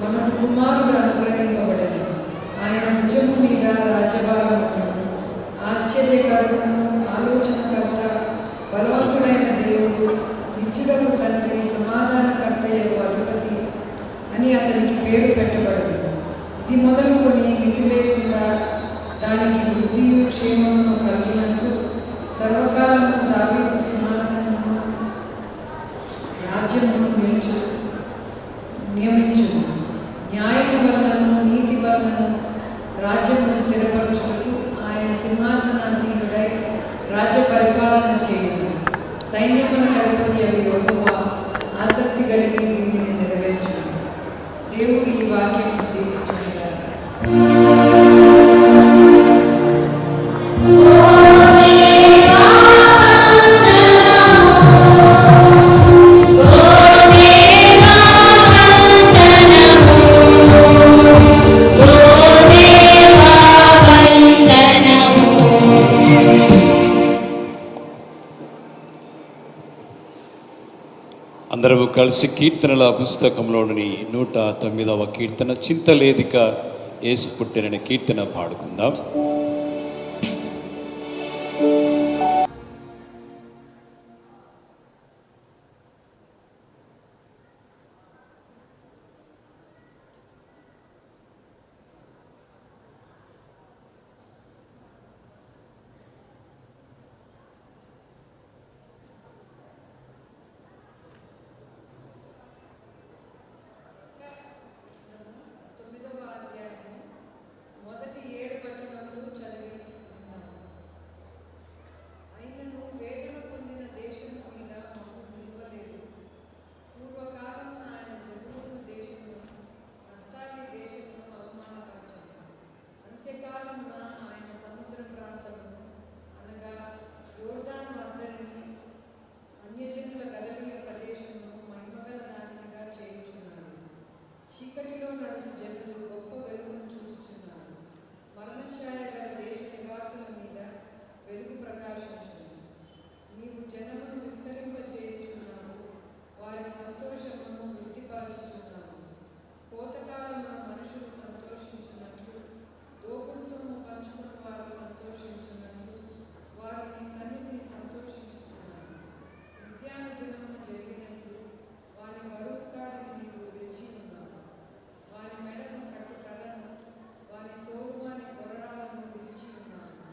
మనకు కుమారుడు అనుగ్రహింపబడెను. ఆయన భుజము మీద రాజ్యభారం ఉండెను. ఆశ్చర్యకరుడును, ఆలోచనకర్త, బలవంతుడైన దేవుడు, నిత్యుడకు తండ్రి, సమాధానకర్తయగు అధిపతి అని అతనికి పేరు పెట్టబడింది. ఇది మొదలుకొని మితి లేకుండా దానికి వృద్ధియు క్షేమము కలిగినట్లు సర్వకాలము దావీదు సింహాసనము రాజ్యమును నియమించును. న్యాయము వలనను నీతి వలనను రాజ్యమును స్థిరపరచుటకు ఆయన సింహాసనాసీనుడై రాజ్య పరిపాలన చేయును. సైన్యముల అధిపతి అవి యెహోవా ఆసక్తి కలిగి వీటిని నెరవేర్చును. దేవుడు ఈ వాక్యం దీవించుగాక. అందరూ కలిసి కీర్తనల పుస్తకంలోని 109వ కీర్తన చింతలేదిక యేసు పుట్టిన కీర్తన పాడుకుందాం. చీకటిలో నడుచు జనులు గొప్ప వెలుగును చూస్తున్నారు. మరణఛాయ గల దేశ నివాసుల మీద వెలుగు ప్రకాశించును. నీవు జనమును విస్తరింపజేయుచున్నావు, వారి సంతోషమును వృద్ధిపరచుచున్నావు. కోతకాలమున మనుషులు సంతోషించున్నట్లు, దోపుడు సొమ్ము పంచుకున్న వారు సంతోషించున్నట్లు వారు నీ సన్నిధిని సంతోషించుచున్నారు. నిత్యాన దినమున జరిగినట్లు వారి బరువు కాడిని నీవు విరిచి ఉన్నావు. వారి మెడను కట్టు కర్రను, వారి తోలువాని కొరడాలను విరిచి ఉన్నాను.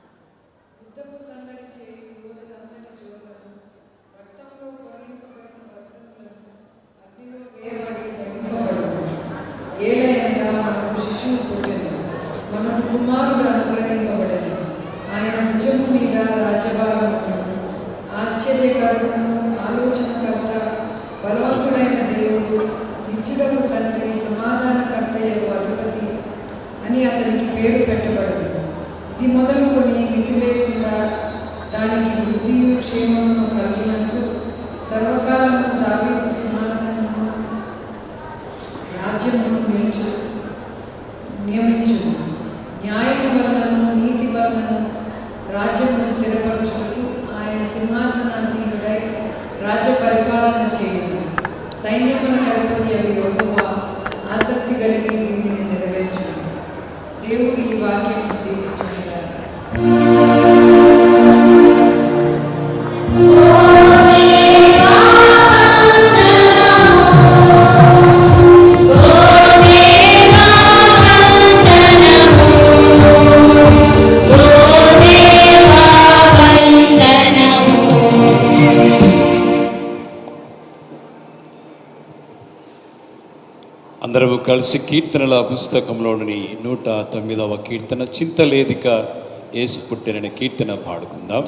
యుద్ధపు సందడి చేయు యోధులందరి జోలను, రక్తంలో పొరలింపబడిన వస్త్రములను అగ్నిలో వేయబడి దహింపబడను. ఏలైనగా మనకు శిశువు పుట్టెను, మనకు కుమారుడు అనుగ్రహింపబడెను. ఆయన భుజము మీద రాజ్యభారం ఉండెను. ఆశ్చర్యకరుడును, ఆలోచనకర్త, బలవంతుడైన దేవుడు, నిత్యుడకు తండ్రి, సమాధానకర్తయగు అధిపతి అని అతనికి పేరు పెట్టబడింది. ఇది మొదలుకొని మితి లేకుండా దానికి వృద్ధియు క్షేమము కలిగినట్లు సర్వకాలము దావీదు సింహాసనము రాజ్యమును నియమించును. న్యాయము వలనను నీతి వలనను రాజ్యమును స్థిరపరచుటకు ఆయన సింహాసనాసీనుడై రాజ్య పరిపాలన చేయును. సైన్యముల అధిపతి అవి యెహోవా ఆసక్తి కలిగి వీటిని నెరవేర్చును. దేవుడు ఈ వాక్యం దీవించుగాక. అందరూ కలిసి కీర్తనల పుస్తకంలోని 109వ కీర్తన చింతలేదిక యేసు పుట్టిన కీర్తన పాడుకుందాం.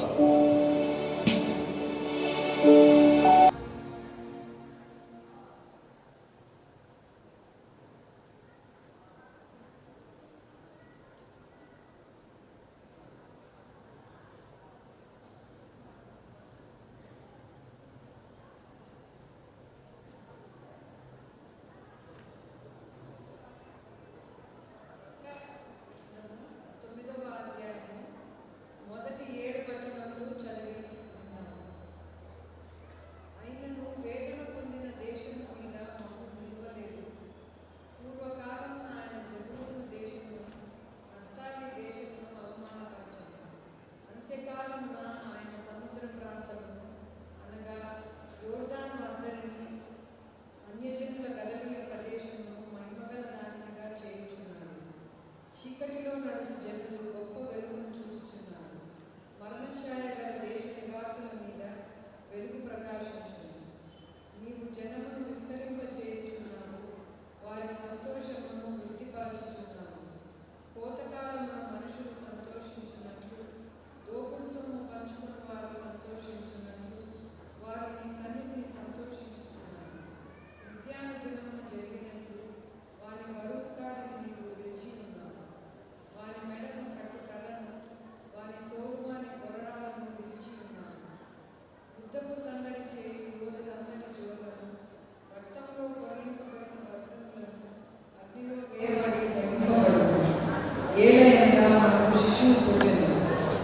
మొదటి 7 వచనములు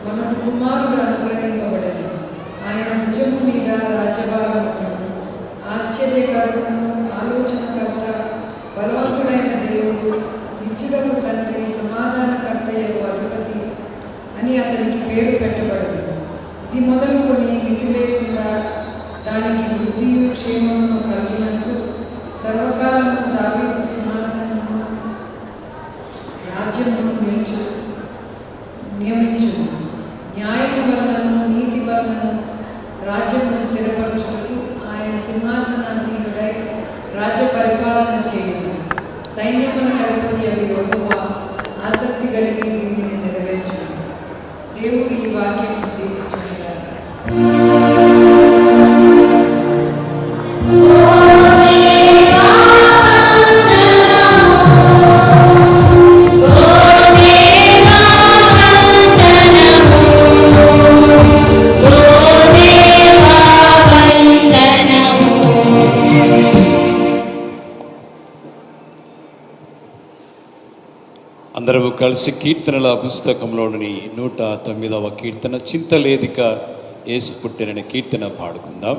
మనకు కుమారుడు అనుగ్రహింపబడను. ఆయన భుజము మీద రాజ్యభారమును. ఆశ్చర్యకరము, ఆలోచనకర్త, బలవంతుడైన దేవుడు, నిత్యుడకు తండ్రి, సమాధానకర్తయకు అధిపతి అని అతనికి పేరు పెట్టబడదు. ఇది మొదలుకొని మితి లేకుండా దానికి వృద్ధియు క్షేమము కలిగినట్లు సర్వకాలము దావీదు సింహాసనము రాజ్యమును నియమించు. న్యాయము వలనను నీతి వలనను రాజ్యమును స్థిరపరచుటకు ఆయన సింహాసనాసీనుడై రాజ్య పరిపాలన చేయును. సైన్యములకు అధిపతి అవి యెహోవా ఆసక్తి కలిగి దీనిని నెరవేర్చును. దేవుడు ఈ వాక్యం దీవించుగాక. అందరము కలిసి కీర్తనల పుస్తకంలోని 109వ కీర్తన చింతలేదిక యేసు పుట్టిన కీర్తన పాడుకుందాం.